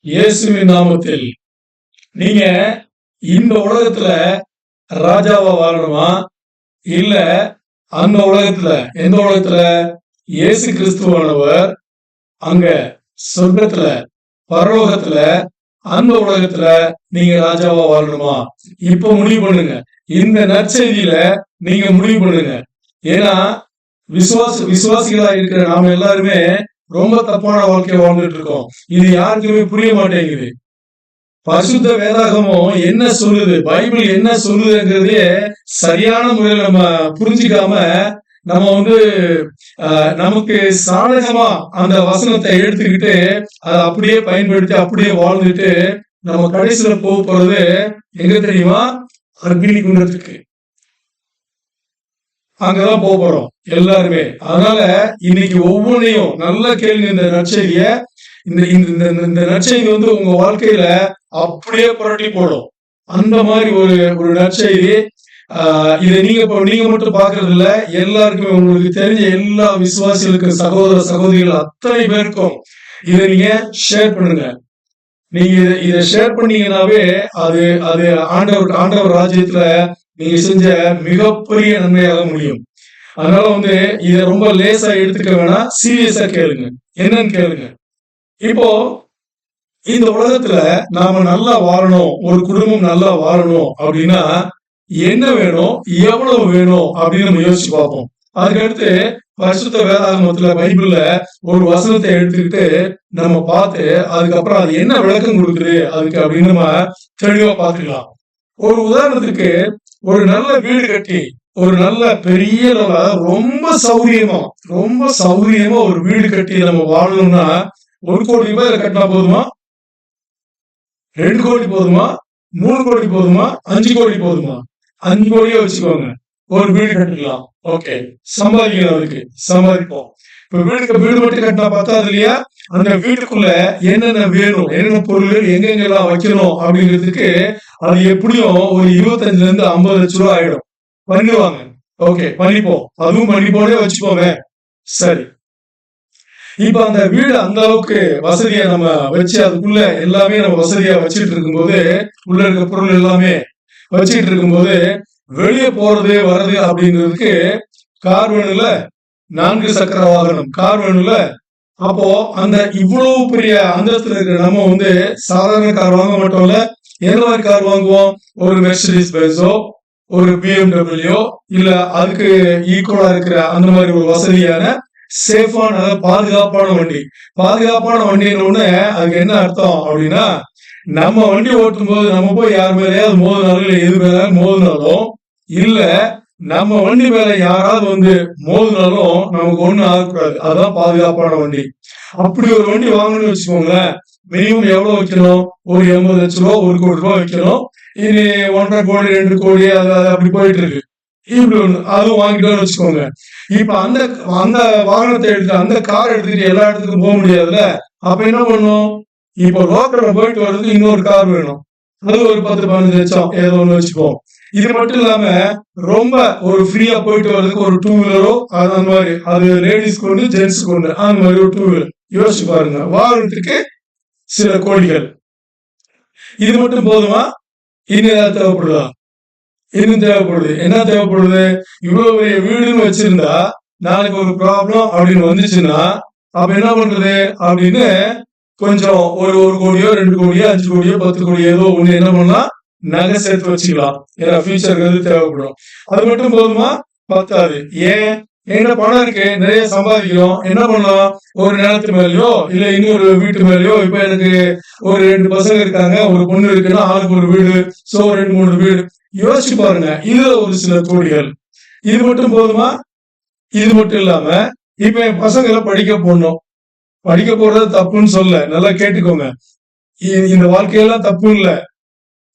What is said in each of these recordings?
இயேசுவின் நாமத்தில் நீங்க இந்த உலகத்துல ராஜாவா வாழணுமா? இல்ல அந்த உலகத்துல, எந்த உலகத்துல? இயேசு கிறிஸ்துவானவர் அங்க சொர்க்கத்துல, பரலோகத்துல, அந்த உலகத்துல நீங்க ராஜாவா வாழணுமா? இப்ப முடிவு பண்ணுங்க. இந்த நற்செய்தியில நீங்க முடிவு பண்ணுங்க. ஏன்னா விசுவாசிகளா இருக்கிற நாம எல்லாருமே ரொம்ப தப்பான வாழ்க்கையை வாழ்ந்துட்டு இருக்கோம். இது யாருக்குமே புரிய மாட்டேங்குது. பரிசுத்த வேதாகமம் என்ன சொல்லுது, பைபிள் என்ன சொல்லுதுங்கிறதே சரியான முறையில் நம்ம புரிஞ்சுக்காம நம்ம நமக்கு சாதகமா அந்த வசனத்தை எடுத்துக்கிட்டு அதை அப்படியே பயன்படுத்தி அப்படியே வாழ்ந்துட்டு நம்ம கடைசியில போக போறது எங்க தெரியுமா? அக்னி குண்டத்துக்கு. அங்கதான் போக போறோம் எல்லாருமே. அதனால இன்னைக்கு ஒவ்வொன்றையும் நல்ல கேள்வி. இந்த நற்செய்திய இந்த நற்செய்தி உங்க வாழ்க்கையில அப்படியே புரட்டி போடும். அந்த மாதிரி ஒரு நற்செய்தி. இதை நீங்க மட்டும் பாக்குறது இல்ல, எல்லாருக்குமே உங்களுக்கு தெரிஞ்ச எல்லா விசுவாசிகளுக்கும், சகோதர சகோதரிகள் அத்தனை பேருக்கும் இதை நீங்க ஷேர் பண்ணுங்க. நீங்க இதை ஷேர் பண்ணீங்கன்னாவே அது அது ஆண்டவர் ராஜ்யத்துல நீங்க செஞ்ச மிகப்பெரிய நன்மையாக முடியும். அதனால இத ரொம்ப லேசா எடுத்துக்க வேணாம், சீரியஸா கேளுங்க. என்னன்னு கேளுங்க. இப்போ இந்த உலகத்துல நாம நல்லா வாழணும், ஒரு குடும்பம் நல்லா வாழணும் அப்படின்னா என்ன வேணும், எவ்வளவு வேணும் அப்படின்னு நம்ம யோசிச்சு பார்ப்போம். அதுக்கடுத்து பரிசுத்த வேதாகமத்துல, பைபிள்ல ஒரு வசனத்தை எடுத்துக்கிட்டு நம்ம பார்த்து அதுக்கப்புறம் அது என்ன விளக்கம் கொடுக்குது அதுக்கு அப்படின்னு நம்ம தெளிவா பார்த்துக்கலாம். ஒரு உதாரணத்துக்கு, ஒரு நல்ல வீடு கட்டி, ஒரு நல்ல பெரிய ரொம்ப சௌரியமா ஒரு வீடு கட்டி நம்ம வாழணும்னா 1 கோடி ரூபாய் கட்டினா போதுமா? 2 கோடி போதுமா? 3 கோடி போதுமா? 5 கோடி போதுமா? 5 கோடியே வச்சுக்கோங்க, ஒரு வீடு கட்டிக்கலாம். ஓகே, சம்பாதிக்கணும், அதுக்கு சம்பாதிப்போம். இப்ப வீடு மட்டும் கட்டினா பத்தாது இல்லையா? அந்த வீட்டுக்குள்ள என்னென்ன வேணும், என்னென்ன பொருள் எங்கெங்கெல்லாம் வைக்கணும் அப்படிங்கிறதுக்கு அது எப்படியும் ஒரு 25 இருந்து 50 லட்சம் ரூபாய் ஆயிடும். பண்ணிடுவாங்க. ஓகே, பண்ணிப்போம். அதுவும் பண்ணிப்போனே வச்சுப்போமே. சரி, இப்ப அந்த வீடு அந்த அளவுக்கு வசதியா நம்ம வச்சு அதுக்குள்ள எல்லாமே நம்ம வசதியா வச்சுட்டு இருக்கும்போது, உள்ள இருக்க பொருள் எல்லாமே வச்சுட்டு இருக்கும்போது, வெளியே போறது வர்றது அப்படிங்கிறதுக்கு கார் வேணும்ல, 4 சக்கர வாகனம் கார் வேணும்ல. அப்போ அந்த இவ்வளவு பெரிய அந்தஸ்துல இருக்கிற நம்ம சாதாரண கார் வாங்க மாட்டோம்ல. என்ன மாதிரி கார் வாங்குவோம்? ஒரு மெர்சிடிஸ் பென்ஸோ, ஒரு BMW, இல்ல அதுக்கு ஈக்குவலா இருக்கிற அந்த மாதிரி ஒரு வசதியான சேஃபான, பாதுகாப்பான வண்டி. பாதுகாப்பான வண்டின்னு அதுக்கு என்ன அர்த்தம் அப்படின்னா, நம்ம வண்டி ஓட்டும் போது நம்ம போய் யார் மேலேயாவது மோதினாலும், இல்ல எது மேல மோதினாலும், இல்ல நம்ம வண்டி மேல யாராவது மோதினாலும் நமக்கு ஒண்ணும் ஆகக்கூடாது. அதான் பாதுகாப்பான வண்டி. அப்படி ஒரு வண்டி வாங்கணும்னு வச்சுக்கோங்களேன், மினிமம் எவ்வளவு வைக்கணும்? ஒரு 80 லட்சம் ரூபாய், 1 கோடி ரூபாய் வைக்கணும். இனி 1.5 கோடி, 2 கோடி அது அப்படி போயிட்டு இருக்கு. இப்படி ஒண்ணு அதுவும் வாங்கிட்டோம்னு வச்சுக்கோங்க. இப்ப அந்த அந்த வாகனத்தை எடுத்து, அந்த கார் எடுத்துக்கிட்டு எல்லா இடத்துக்கும் போக முடியாதுல்ல. அப்ப என்ன பண்ணும்? இப்போ லோக்கல்ல போயிட்டு வர்றதுக்கு இன்னொரு கார் வேணும். அது ஒரு 10-15 லட்சம் ஏதோ ஒண்ணு வச்சுப்போம். இது மட்டும் இல்லாம ரொம்ப ஒரு ஃப்ரீயா போயிட்டு வர்றதுக்கு ஒரு 2 வீலரோ அந்த மாதிரி, அது லேடிஸ்க்கு ஒண்ணு, ஜென்ட்ஸ்க்கு ஒண்ணு, அந்த மாதிரி ஒரு 2 வீலர். யோசிச்சு பாருங்க, வாகனத்துக்கு சில கோடிகள். இது மட்டும் போதுமா? இன்னும் ஏதாவது தேவைப்படுதா? இன்னும் தேவைப்படுது. என்ன தேவைப்படுது? இவ்வளவு பெரிய வீடுன்னு வச்சிருந்தா நாளைக்கு ஒரு ப்ராப்ளம் அப்படின்னு வந்துச்சுன்னா அப்ப என்ன பண்றது அப்படின்னு கொஞ்சம் ஒரு 1 கோடியோ, 2 கோடியோ, 5 கோடியோ, 10 கோடியோ ஏதோ ஒண்ணு என்ன பண்ணலாம், நகை சேர்த்து வச்சுக்கலாம். ஏன்னா ஃபியூச்சருக்கு தேவைப்படும். அது மட்டும் போதுமா? பத்தாது. ஏன்? என்கிட்ட பணம் இருக்கு, நிறைய சம்பாதிக்கிறோம், என்ன பண்ணலாம்? ஒரு நிலத்து மேலயோ இல்ல இன்னொரு வீட்டு மேலயோ, இப்ப எனக்கு ஒரு 2 பசங்க இருக்காங்க, ஒரு பொண்ணு இருக்குன்னா ஆளுக்கு ஒரு வீடு, சோ 2-3 வீடு. யோசிச்சு பாருங்க, இதுல ஒரு சில கோடிகள். இது மட்டும் போதுமா? இது மட்டும் இல்லாம இப்ப என் பசங்களை படிக்க போடணும். படிக்க போறது தப்புன்னு சொல்ல, நல்லா கேட்டுக்கோங்க. இந்த வாழ்க்கையெல்லாம் தப்பு இல்ல.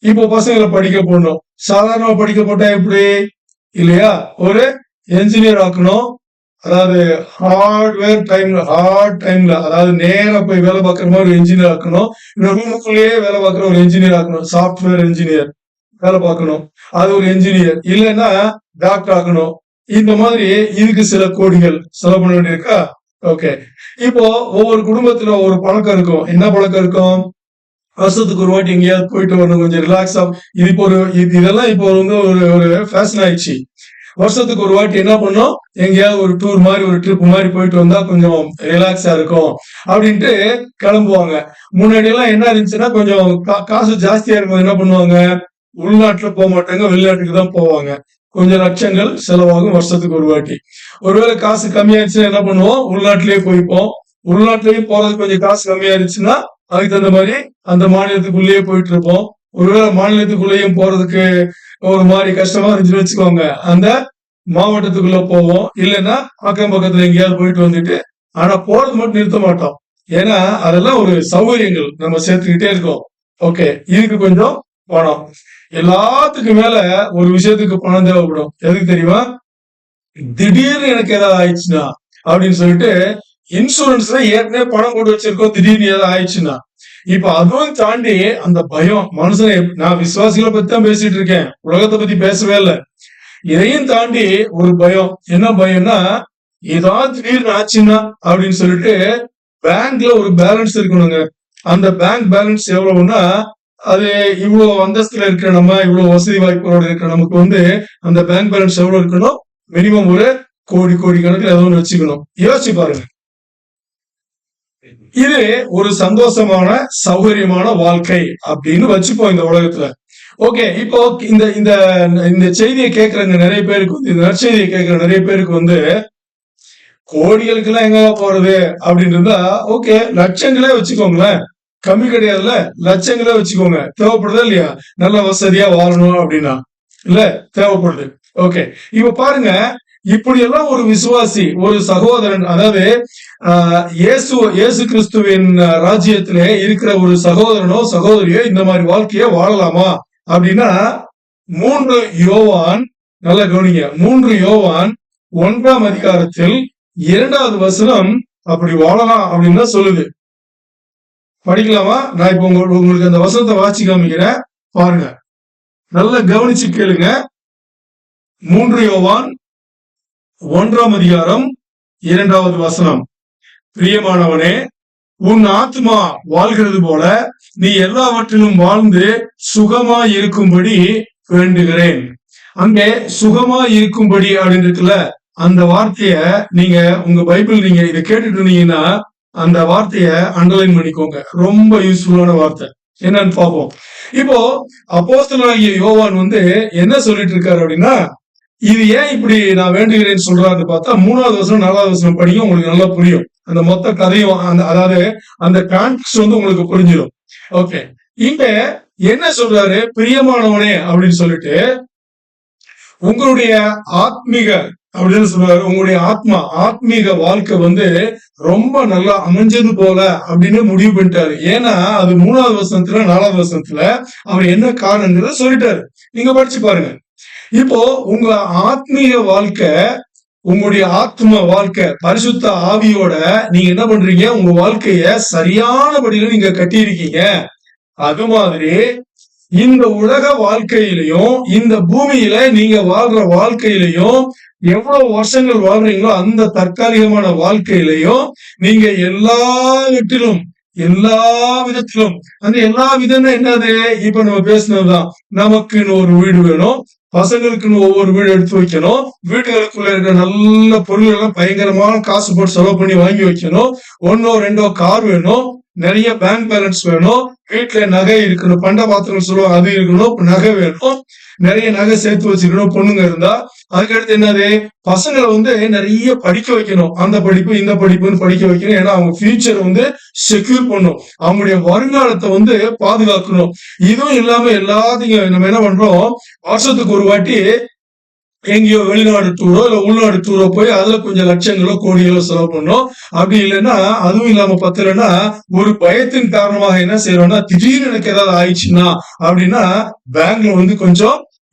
இப்போ பசங்களை படிக்க போடணும். சாதாரணமா படிக்க போட்டா எப்படி இல்லையா? ஒரு என்ஜினியர் ஆக்கணும். அதாவது ஹார்ட் டைம்ல, அதாவது நேரா போய் வேலை பார்க்குற மாதிரி ஒரு என்ஜினியர் ஆக்கணும். ரூமுக்குள்ளேயே வேலை பார்க்குற ஒரு என்ஜினியர் ஆக்கணும். சாப்ட்வேர் என்ஜினியர் வேலை பார்க்கணும், அது ஒரு என்ஜினியர். இல்லைன்னா டாக்டர் ஆக்கணும். இந்த மாதிரி இதுக்கு சில கோடிகள் செலவு பண்ண வேண்டியிருக்கா? ஓகே, இப்போ ஒவ்வொரு குடும்பத்துல ஒரு பழக்கம் இருக்கும். என்ன பழக்கம் இருக்கும்? வருஷத்துக்கு ஒரு வாட்டி எங்கேயாவது போயிட்டு வரணும், கொஞ்சம் ரிலாக்ஸா. இது இப்போ இதெல்லாம் இப்போ வந்து ஒரு ஒரு ஃபேஷன் ஆயிடுச்சு. வருஷத்துக்கு ஒரு வாட்டி என்ன பண்ணோம், எங்கேயாவது ஒரு டூர் மாதிரி ஒரு ட்ரிப் மாதிரி போயிட்டு வந்தா கொஞ்சம் ரிலாக்ஸா இருக்கும் அப்படின்ட்டு கிளம்புவாங்க. முன்னாடி எல்லாம் என்ன இருந்துச்சுன்னா, கொஞ்சம் காசு ஜாஸ்தியா இருக்கும், என்ன பண்ணுவாங்க, உள்நாட்டுல போக மாட்டாங்க, வெளிநாட்டுக்கு தான் போவாங்க. கொஞ்சம் லட்சங்கள் செலவாகும் வருஷத்துக்கு ஒரு வாட்டி. ஒருவேளை காசு கம்மியாயிருச்சுன்னா என்ன பண்ணுவோம், உள்நாட்டிலேயே போய்ப்போம். உள்நாட்டிலேயும் போறது கொஞ்சம் காசு கம்மியாயிருச்சுன்னா அதுக்கு தகுந்த மாதிரி அந்த மாநிலத்துக்குள்ளேயே போயிட்டு இருப்போம். ஒருவேளை மாநிலத்துக்குள்ளேயும் போறதுக்கு ஒரு மாதிரி கஷ்டமா இருந்துச்சுன்னு வச்சுக்கோங்க, அந்த மாவட்டத்துக்குள்ள போவோம். இல்லைன்னா அக்கம் பக்கத்துல எங்கேயாவது போயிட்டு வந்துட்டு, ஆனா போறது மட்டும் நிறுத்த மாட்டோம். ஏன்னா அதெல்லாம் ஒரு சௌகரியங்கள் நம்ம சேர்த்துக்கிட்டே இருக்கோம். ஓகே, இதுக்கு கொஞ்சம் பணம். எல்லாத்துக்கும் மேல ஒரு விஷயத்துக்கு பணம் தேவைப்படும். எதுக்கு தெரியுமா? திடீர்னு எனக்கு ஏதாவது ஆயிடுச்சுன்னா அப்படின்னு சொல்லிட்டு, இன்சூரன்ஸ்ல ஏற்கனவே பணம் போட்டு வச்சிருக்கோம், திடீர்னு ஏதாவது ஆயிடுச்சுன்னா. இப்ப அதுவும் தாண்டி அந்த பயம் மனுஷனை, நான் விசுவாசிகளை பத்தி தான் பேசிட்டு இருக்கேன், உலகத்தை பத்தி பேசவே இல்லை. இதையும் தாண்டி ஒரு பயம். என்ன பயம்னா, ஏதாவது திடீர்னு ஆச்சுன்னா அப்படின்னு சொல்லிட்டு பேங்க்ல ஒரு பேலன்ஸ் இருக்கணுங்க. அந்த பேங்க் பேலன்ஸ் எவ்வளவுன்னா, அது இவ்வளவு அந்தஸ்துல இருக்கிற நம்ம, இவ்வளவு வசதி வாய்ப்புகளோட இருக்கிற நமக்கு வந்து அந்த பேங்க் பேலன்ஸ் எவ்வளவு இருக்கணும், மினிமம் ஒரு கோடி கணக்கில் ஏதோ ஒன்று வச்சுக்கணும். யோசிச்சு பாருங்க. இது ஒரு சந்தோஷமான சௌகரியமான வாழ்க்கை அப்படின்னு வச்சுப்போம் இந்த உலகத்துல. ஓகே, இப்போ இந்த இந்த இந்த செய்தியை கேட்கறங்க நிறைய பேருக்கு வந்து, இந்த நற்செய்தியை கேட்கிற நிறைய பேருக்கு வந்து, கோடிகளுக்கு எல்லாம் எங்க போறது அப்படின்னு இருந்தா, ஓகே லட்சங்களே வச்சுக்கோங்களேன், கம்மி கிடையாதுல்ல, லட்சங்களே வச்சுக்கோங்க. தேவைப்படுதா இல்லையா? நல்ல வசதியா வாழணும் அப்படின்னா இல்ல, தேவைப்படுது. ஓகே, இப்ப பாருங்க, இப்படி எல்லாம் ஒரு விசுவாசி, ஒரு சகோதரன், அதாவது இயேசு கிறிஸ்துவின் ராஜ்யத்திலே இருக்கிற ஒரு சகோதரனோ சகோதரியோ இந்த மாதிரி வாழ்க்கைய வாழலாமா அப்படின்னா, 3 யோவான், நல்ல கவனிங்க, 3 யோவான் 1ஆம் அதிகாரத்தில் 2வது வசனம் அப்படி வாழலாம் அப்படின்னு தான் சொல்லுது. படிக்கலாமா? நான் இப்ப உங்களுக்கு அந்த வசனத்தை வாசி காமிக்கிறேன், பாருங்க, நல்லா கவனிச்சு கேளுங்க. 3 யோவான் 1ஆம் அதிகாரம் 2வது வசனம். பிரியமானவனே, உன் ஆத்மா வாழ்கிறது போல நீ எல்லாவற்றிலும் வாழ்ந்து சுகமா இருக்கும்படி வேண்டுகிறேன். அங்கே சுகமா இருக்கும்படி அப்படின்னு இருக்குல்ல, அந்த வார்த்தைய நீங்க உங்க பைபிள் நீங்க இதை கேட்டுட்டு இருந்தீங்கன்னா அந்த வார்த்தைய அண்டர்லைன் பண்ணிக்கோங்க. ரொம்ப யூஸ்ஃபுல்லான வார்த்தை. என்னன்னு பார்ப்போம். இப்போ அப்போஸ்தலனாகிய யோவான் வந்து என்ன சொல்லிட்டு இருக்காரு அப்படின்னா, இது ஏன் இப்படி நான் வேண்டுகிறேன்னு சொல்றாரு பார்த்தா, 3வது வசனம் 4வது வசனம் படிங்க, உங்களுக்கு நல்லா புரியும். அந்த மொத்த கதையும் அதாவது அந்த கான்டெக்ஸ்ட் வந்து உங்களுக்கு புரிஞ்சிடும். ஓகே, இங்க என்ன சொல்றாரு, பிரியமானவனே அப்படின்னு சொல்லிட்டு, உங்களுடைய ஆத்மீக அப்படின்னு சொல்றாரு, உங்களுடைய ஆத்மீக வாழ்க்கை வந்து ரொம்ப நல்லா அமைஞ்சது போல அப்படின்னு முடிவு பண்ணிட்டாரு. ஏன்னா அது 3வது வசனத்துல 4வது வசனத்துல அவர் என்ன காரணங்கிறத சொல்லிட்டாரு. நீங்க படிச்சு பாருங்க. இப்போ உங்க ஆத்மீக வாழ்க்கை, உங்களுடைய ஆத்ம வாழ்க்கை பரிசுத்த ஆவியோட நீங்க என்ன பண்றீங்க, உங்க வாழ்க்கைய சரியானபடியில நீங்க கட்டியிருக்கீங்க. அது மாதிரி இந்த உலக வாழ்க்கையிலையும் இந்த பூமியில நீங்க வாழ்ற வாழ்க்கையிலையும் எவ்வளவு வருஷங்கள் வாழ்றீங்களோ அந்த தற்காலிகமான வாழ்க்கையிலையும் நீங்க எல்லாவற்றிலும் எல்லா விதத்திலும், அந்த எல்லா விதம்னா என்னது, இப்ப நம்ம பேசினதுதான், நமக்குன்னு ஒரு வீடு வேணும், பசங்களுக்குன்னு ஒவ்வொரு வீடு எடுத்து வைக்கணும், வீடுகளுக்குள்ள இருக்கிற நல்ல பொருள்கள் எல்லாம் பயங்கரமான காசு போட்டு செலவு பண்ணி வாங்கி வைக்கணும், 1ஓ 2ஓ கார் வேணும், நிறைய பேங்க் பேலன்ஸ் வேணும், வீட்டுல நகை இருக்கணும், பண்ட பாத்திரம் சொல்லுவாங்க அது இருக்கணும், நகை வேணும், நிறைய நகை சேர்த்து வச்சுக்கணும் பொண்ணுங்க இருந்தா. அதுக்கடுத்து என்னது, பசங்களை வந்து நிறைய படிக்க வைக்கணும், அந்த படிப்பு இந்த படிப்புன்னு படிக்க வைக்கணும். ஏன்னா அவங்க ஃபியூச்சர் வந்து செக்யூர் பண்ணும், அவங்களுடைய வருங்காலத்தை வந்து பாதுகாக்கணும். இதுவும் இல்லாம எல்லாத்தையும் நம்ம என்ன பண்றோம், வருஷத்துக்கு ஒரு வாட்டி எங்கேயோ வெளிநாடு டூரோ இல்ல உள்நாடு டூரோ போய் அதுல கொஞ்சம் லட்சங்களோ கோடிகளோ செலவு பண்ணோம். அப்படி இல்லைன்னா அதுவும் இல்லாம பத்தலைன்னா ஒரு பயத்தின் காரணமாக என்ன செய்யறோம்னா, திடீர்னு எனக்கு ஏதாவது ஆயிடுச்சுன்னா அப்படின்னா பேங்க்ல வந்து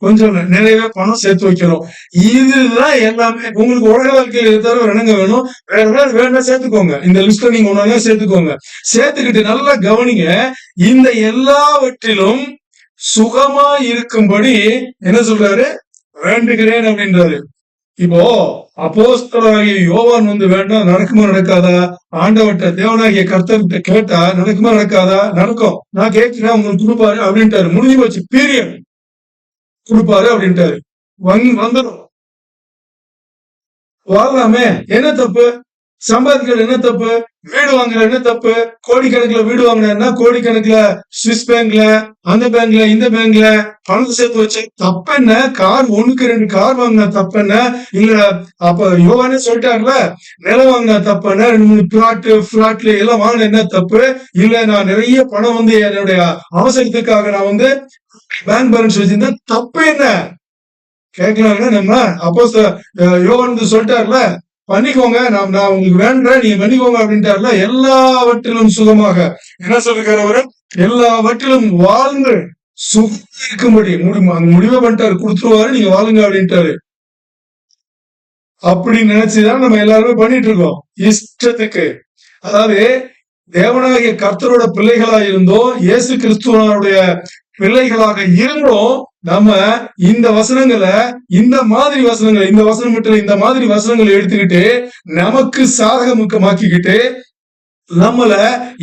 கொஞ்சம் நிறையவே பணம் சேர்த்து வைக்கிறோம். இதுதான் எல்லாமே. உங்களுக்கு உலக வாழ்க்கையில் தவிர என்னங்க வேணும், வேற ஏதாவது வேணா சேர்த்துக்கோங்க, இந்த லிஸ்ட்ல நீங்க ஒண்ணு சேர்த்துக்கோங்க. சேர்த்துக்கிட்டு நல்லா கவனிங்க, இந்த எல்லாவற்றிலும் சுகமா இருக்கும்படி என்ன சொல்றாரு, வேண்டுகிறேன் அப்படின்றாரு. இப்போ அப்போஸ்தலனாகிய யோவான் வேண்டாம் நடக்குமா நடக்காதா, ஆண்டவர்கிட்ட தேவனாகிய கர்த்தர்கிட்ட கேட்டா நடக்குமா நடக்காதா, நடக்கும், நான் கேட்கிறேன் உங்களுக்கு கொடுப்பாரு அப்படின்ட்டாரு, முடிஞ்சு போச்சு, பீரியட், கொடுப்பாரு அப்படின்ட்டாரு, வந்துடும், வாழலாமே, என்ன தப்பு, சம்பாதிக்கிறது என்ன தப்பு, வீடு வாங்குற என்ன தப்பு, கோடிக்கணக்குல வீடு வாங்கினா கோடிக்கணக்குல சுவிஸ் பேங்க்ல அந்த பேங்க்ல இந்த பேங்க்ல பணத்தை சேர்த்து வச்சு தப்பு என்ன, கார் 1க்கு 2 கார் வாங்கினா தப்பு என்ன, இல்ல அப்ப யோவானே சொல்லிட்டாருல, நிலம் வாங்கினா தப்பு என்ன, 2 3 பிளாட்ல எல்லாம் வாங்கின என்ன தப்பு, இல்ல நான் நிறைய பணம் என்னுடைய அவசரத்துக்காக நான் பேங்க் பேலன்ஸ் வச்சிருந்தா தப்பு என்ன கேட்கலாம்ல. நம்ம அப்போ யோவான் சொல்லிட்டாருல, பண்ணிக்கோங்க, நான் உங்களுக்கு வேண்டேன், நீங்க பண்ணிக்கோங்க அப்படின்ட்டாருல, எல்லாவற்றிலும் சுகமாக என்ன சொல்லிருக்காரு அவரு, எல்லாவற்றிலும் வாழ்ந்து சுகம் இருக்கும்படி முடிவே பண்ணிட்டாரு, கொடுத்துருவாரு, நீங்க வாழுங்க அப்படின்ட்டாரு. அப்படி நினைச்சுதான் நம்ம எல்லாருமே பண்ணிட்டு இருக்கோம் இஷ்டத்துக்கு. அதாவது தேவனாகிய கர்த்தரோட பிள்ளைகளா இருந்தோம், இயேசு கிறிஸ்துவனுடைய பிள்ளைகளாக இருந்தோம், நம்ம இந்த வசனங்களை இந்த மாதிரி வசனங்களை இந்த வசனம் மட்டும் இந்த மாதிரி வசனங்களை எடுத்துக்கிட்டு நமக்கு சாதகமுக்கமாக்கிக்கிட்டு நம்மள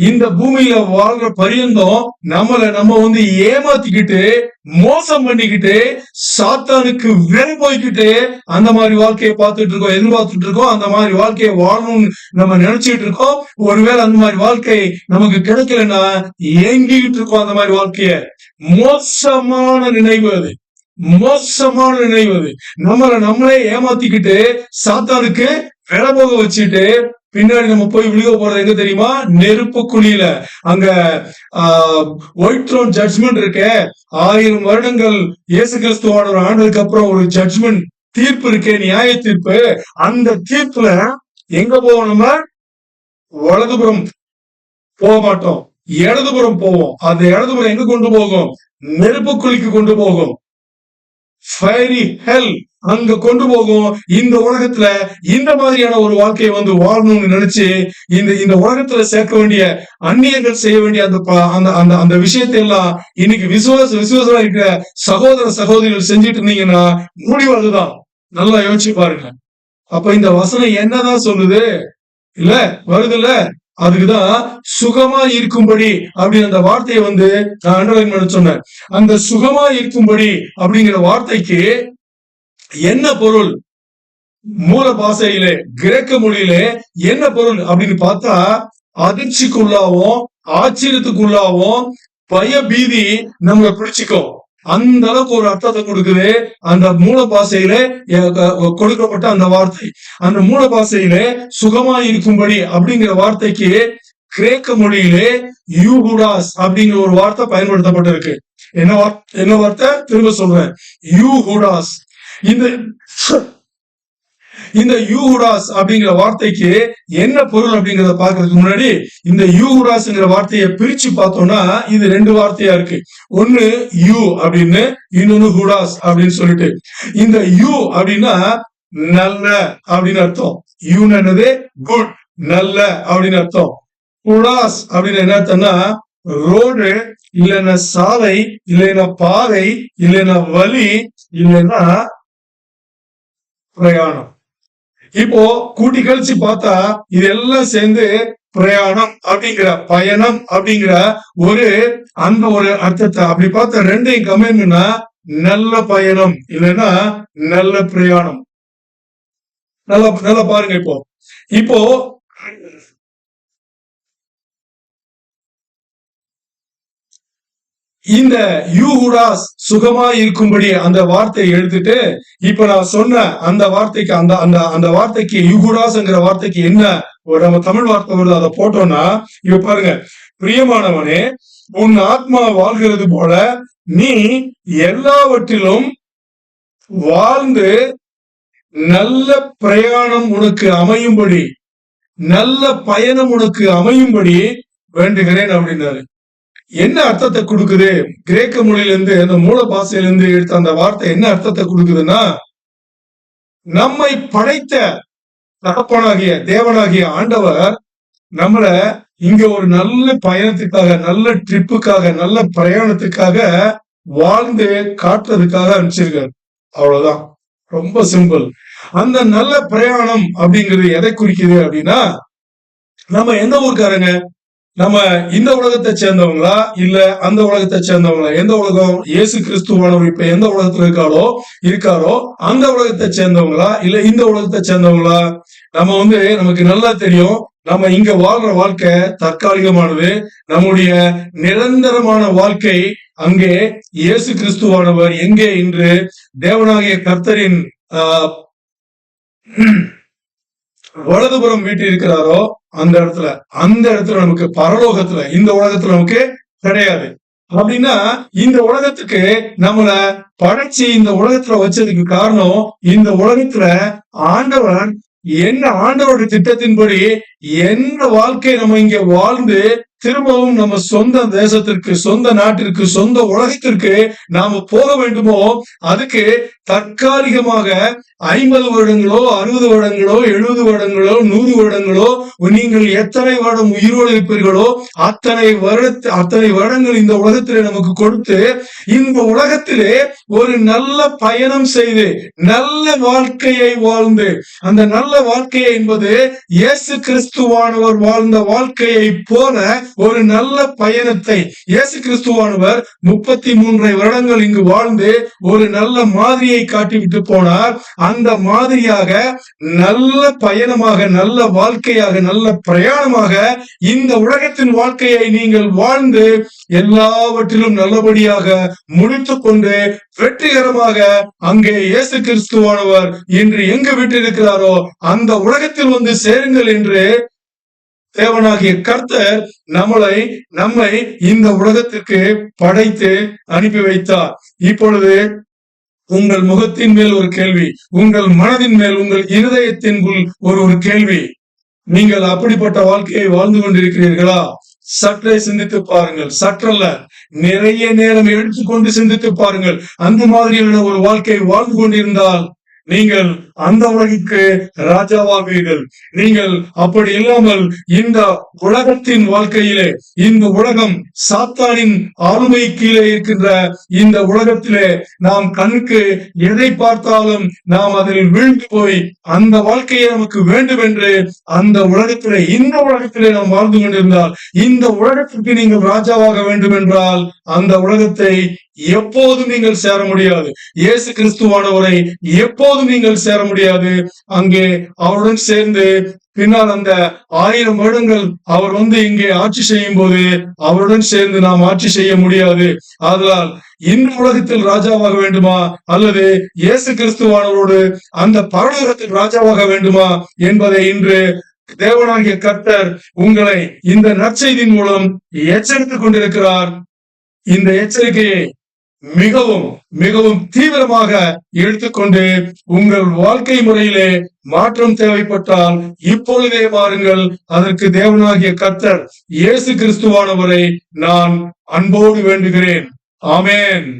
இந்த பூமியில வாழ்ற பரியந்தம் நம்ம ஏமாத்திக்கிட்டு மோசம் பண்ணிக்கிட்டு சாத்தானுக்கு வெறி போய்கிட்டு அந்த மாதிரி வாழ்க்கையை பார்த்துட்டு இருக்கோம், எதிர்பார்த்துட்டு இருக்கோம், அந்த மாதிரி வாழ்க்கையை வாழணும்னு நம்ம நினைச்சிட்டு இருக்கோம். ஒருவேளை அந்த மாதிரி வாழ்க்கை நமக்கு கிடைக்கலன்னா ஏங்கிட்டு இருக்கோம். அந்த மாதிரி வாழ்க்கைய மோசமான நினைவு அது, மோசமான நினைவு அது. நம்மளே ஏமாத்திக்கிட்டு சாத்தானுக்கு விலை போக வச்சுட்டு பின்னாடி நம்ம போய் விழுக போறது எங்க தெரியுமா, நெருப்பு குழியில. அங்க ஒயிட் த்ரோன் ஜட்ஜ்மெண்ட் இருக்கே, 1000 வருடங்கள் இயேசு கிறிஸ்துவோட ஆண்டதுக்கு அப்புறம் ஒரு ஜட்ஜ்மெண்ட் தீர்ப்பு இருக்கே, நியாய தீர்ப்பு. அந்த தீர்ப்புல எங்க போவோம், நம்ம வலதுபுறம் போக மாட்டோம், இடதுபுறம் போவோம். அந்த இடதுபுறம் எங்க கொண்டு போகும், நெருப்பு குழிக்கு கொண்டு போகும், ஃபயரி ஹெல் அங்க கொண்டு போகும். இந்த உலகத்துல இந்த மாதிரியான ஒரு வாழ்க்கையை வாழணும்னு நினைச்சு இந்த உலகத்துல சேர்க்க வேண்டிய அந்நியர்கள் செய்ய வேண்டிய அந்த விஷயத்தை எல்லாம் இன்னைக்கு விசுவாசமா இருக்கிற சகோதர சகோதரிகள் செஞ்சுட்டு இருந்தீங்கன்னா முடிவு அதுதான். நல்லா யோசிச்சு பாருங்க. அப்ப இந்த வசனம் என்னதான் சொல்லுது, இல்ல வருது இல்ல, அதுக்குதான் சுகமா இருக்கும்படி அப்படின்னு அந்த வார்த்தையை நான் அண்டர்லைன் பண்ண சொன்னேன். அந்த சுகமா இருக்கும்படி அப்படிங்கிற வார்த்தைக்கு என்ன பொருள், மூல பாஷையிலே கிரேக்க மொழியிலே என்ன பொருள் அப்படின்னு பார்த்தா, அதிர்ச்சிக்குள்ளாவும் ஆச்சரியத்துக்குள்ளாவும் பய பீதி நம்மளை பிடிச்சிக்கும், அந்த அளவுக்கு ஒரு அர்த்தத்தை கொடுக்குது அந்த மூல பாஷையில கொடுக்கப்பட்ட அந்த வார்த்தை. அந்த மூல பாஷையில சுகமா இருக்கும்படி அப்படிங்கிற வார்த்தைக்கு கிரேக்க மொழியிலே யூஹுடாஸ் அப்படிங்கிற ஒரு வார்த்தை பயன்படுத்தப்பட்டிருக்கு. என்ன வார்த்தை, திரும்ப சொல்றேன், யூஹுடாஸ். இந்த யூஹுடாஸ் அப்படிங்கிற வார்த்தைக்கு என்ன பொருள் அப்படிங்கறத பாக்குறதுக்கு முன்னாடி இந்த யூஹுடாஸ்ங்கிற வார்த்தையை பிரிச்சு பார்த்தோம்னா இது 2 வார்த்தையா இருக்கு. ஒண்ணு யூ அப்படின்னு, இன்னொன்னு ஹுடாஸ் அப்படின்னு சொல்லிட்டு. இந்த யூ அப்படின்னா நல்ல அப்படின்னு அர்த்தம், யூன்னு என்னது குட், நல்ல அப்படின்னு அர்த்தம். ஹுடாஸ் அப்படின்னு என்ன அர்த்தம்னா ரோடு, இல்லைன்னா சாலை, இல்லைன்னா பாதை, இல்லைன்னா வழி, இல்லைன்னா பிரயாணம். இப்போ கூட்டி கழிச்சு பார்த்தா இதெல்லாம் சேர்ந்து பிரயாணம் அப்படிங்கிற, பயணம் அப்படிங்கிற அந்த ஒரு அர்த்தத்தை அப்படி பார்த்தா 2ஐயும் கம்பைன் நல்ல பயணம், இல்லைன்னா நல்ல பிரயாணம். நல்லா பாருங்க. இப்போ இந்த யூஹுடாஸ் சுகமா இருக்கும்படி அந்த வார்த்தையை எடுத்துட்டு இப்ப நான் சொன்ன அந்த வார்த்தைக்கு அந்த வார்த்தைக்கு யூஹுடாஸ்ங்கிற வார்த்தைக்கு என்ன நம்ம தமிழ் வார்த்தை வருது அதை போட்டோம்னா, இப்ப பாருங்க, பிரியமானவனே உன் ஆத்மா வாழ்கிறது போல நீ எல்லாவற்றிலும் வாழ்ந்து நல்ல பிரயாணம் உனக்கு அமையும்படி, நல்ல பயணம் உனக்கு அமையும்படி வேண்டுகிறேன் அப்படின்னாரு. என்ன அர்த்தத்தை கொடுக்குது, கிரேக்க மொழியிலிருந்து அந்த மூல பாஷையிலிருந்து எடுத்த அந்த வார்த்தை என்ன அர்த்தத்தை கொடுக்குதுன்னா, நம்மை படைத்த தகப்பனாகிய தேவனாகிய ஆண்டவர் நம்மள இங்க ஒரு நல்ல பயணத்துக்காக, நல்ல ட்ரிப்புக்காக, நல்ல பிரயாணத்துக்காக வாழ்ந்து காட்டுறதுக்காக அனுப்பிச்சிருக்காரு. அவ்வளவுதான், ரொம்ப சிம்பிள். அந்த நல்ல பிரயாணம் அப்படிங்கிறது எதை குறிக்குது அப்படின்னா, நம்ம எந்த ஊருக்காரங்க? நம்ம இந்த உலகத்தை சேர்ந்தவங்களா இல்ல அந்த உலகத்தை சேர்ந்தவங்களா? எந்த உலகம்? இயேசு கிறிஸ்துவானவர் இப்ப எந்த உலகத்துல இருக்காரோ அந்த உலகத்தை சேர்ந்தவங்களா இல்ல இந்த உலகத்தை சேர்ந்தவங்களா? நமக்கு நல்லா தெரியும், நம்ம இங்க வாழ்ற வாழ்க்கை தற்காலிகமானது. நம்முடைய நிரந்தரமான வாழ்க்கை அங்கே இயேசு கிறிஸ்துவானவர் எங்கே இன்று தேவனாகிய கர்த்தரின் வலதுபுறம் வீட்டு இருக்கிறாரோ அந்த இடத்துல நமக்கு பரலோகத்துல, இந்த உலகத்துல நமக்கு கிடையாது. அப்படின்னா இந்த உலகத்துக்கு நம்மள படைச்சு இந்த உலகத்துல வச்சதுக்கு காரணம், இந்த உலகத்துல ஆண்டவருடைய திட்டத்தின்படி என்ன வாழ்க்கை நம்ம இங்க வாழ்ந்து திரும்பவும் நம்ம சொந்த தேசத்திற்கு, சொந்த நாட்டிற்கு, சொந்த உலகத்திற்கு நாம போக வேண்டுமோ, அதுக்கு தற்காலிகமாக 50 வருடங்களோ 60 வருடங்களோ 70 வருடங்களோ 100 வருடங்களோ நீங்கள் எத்தனை வருடம் உயிரோடு இருப்பீர்களோ அத்தனை வருடங்கள் இந்த உலகத்திலே நமக்கு கொடுத்து, இந்த உலகத்திலே ஒரு நல்ல பயணம் செய்து நல்ல வாழ்க்கையை வாழ்ந்து, அந்த நல்ல வாழ்க்கையை என்பது இயேசு கிறிஸ்துவானவர் வாழ்ந்த வாழ்க்கையை போல ஒரு நல்ல பயணத்தை இயேசு கிறிஸ்துவானவர் 33 வருடங்கள் இங்கு வாழ்ந்து ஒரு நல்ல மாதிரியை காட்டிவிட்டு போனார். அந்த மாதிரியாக நல்ல பயணமாக, நல்ல வாழ்க்கையாக, நல்ல பிரயாணமாக இந்த உலகத்தின் வாழ்க்கையை நீங்கள் வாழ்ந்து எல்லாவற்றிலும் நல்லபடியாக முடித்துக் கொண்டு வெற்றிகரமாக அங்கே இயேசு கிறிஸ்துவானவர் இன்று எங்கு விட்டிருக்கிறாரோ அந்த உலகத்தில் வந்து சேருங்கள் என்று தேவனாகிய கர்த்தர் நம்மை இந்த உலகத்திற்கு படைத்து அனுப்பி வைத்தார். இப்பொழுது உங்கள் முகத்தின் மேல் ஒரு கேள்வி, உங்கள் மனதின் மேல், உங்கள் இருதயத்தின் ஒரு கேள்வி, நீங்கள் அப்படிப்பட்ட வாழ்க்கையை வாழ்ந்து கொண்டிருக்கிறீர்களா? சற்றே சிந்தித்து பாருங்கள். சற்றல்ல, நிறைய நேரம் எடுத்துக்கொண்டு சிந்தித்து பாருங்கள். அந்த மாதிரியான ஒரு வாழ்க்கை வாழ்ந்து கொண்டிருந்தால் நீங்கள் அந்த உலகிற்கு ராஜாவாவீர்கள். நீங்கள் அப்படி இல்லாமல் இந்த உலகத்தின் வாழ்க்கையிலே, இந்த உலகம் சாத்தானின் ஆளுமை கீழே இருக்கின்ற இந்த உலகத்திலே நாம் கண்ணுக்கு எதை பார்த்தாலும் நாம் அதில் வீழ்ந்து போய் அந்த வாழ்க்கையை நமக்கு வேண்டும் என்று அந்த உலகத்திலே, இந்த உலகத்திலே நாம் வாழ்ந்து கொண்டிருந்தால், இந்த உலகத்திற்கு நீங்கள் ராஜாவாக வேண்டும் என்றால் அந்த உலகத்தை எப்போதும் நீங்கள் சேர முடியாது. இயேசு கிறிஸ்துவானவரை எப்போதும் நீங்கள் சேர முடியாது. அங்கே அவருடன் சேர்ந்து பின்னால் அந்த 1000 வருடங்கள் அவர் இங்கே ஆட்சி செய்யும் போது அவருடன் சேர்ந்து நாம் ஆட்சி செய்ய முடியாது. ஆதலால் இந்த உலகத்தில் ராஜாவாக வேண்டுமா அல்லது இயேசு கிறிஸ்துவானவரோடு அந்த பரலோகத்தில் ராஜாவாக வேண்டுமா என்பதை இன்று தேவனாகிய கர்த்தர் உங்களை இந்த நற்செய்தியின் மூலம் எச்சரித்துக் கொண்டிருக்கிறார். இந்த எச்சரிக்கையை மிகவும் மிகவும் தீவிரமாக எடுத்துக்கொண்டு உங்கள் வாழ்க்கை முறையிலே மாற்றம் தேவைப்பட்டால் இப்பொழுதே மாறுங்கள். அதற்கு தேவனாகிய கர்த்தர் இயேசு கிறிஸ்துவானவரை நான் அன்போடு வேண்டுகிறேன். ஆமென்.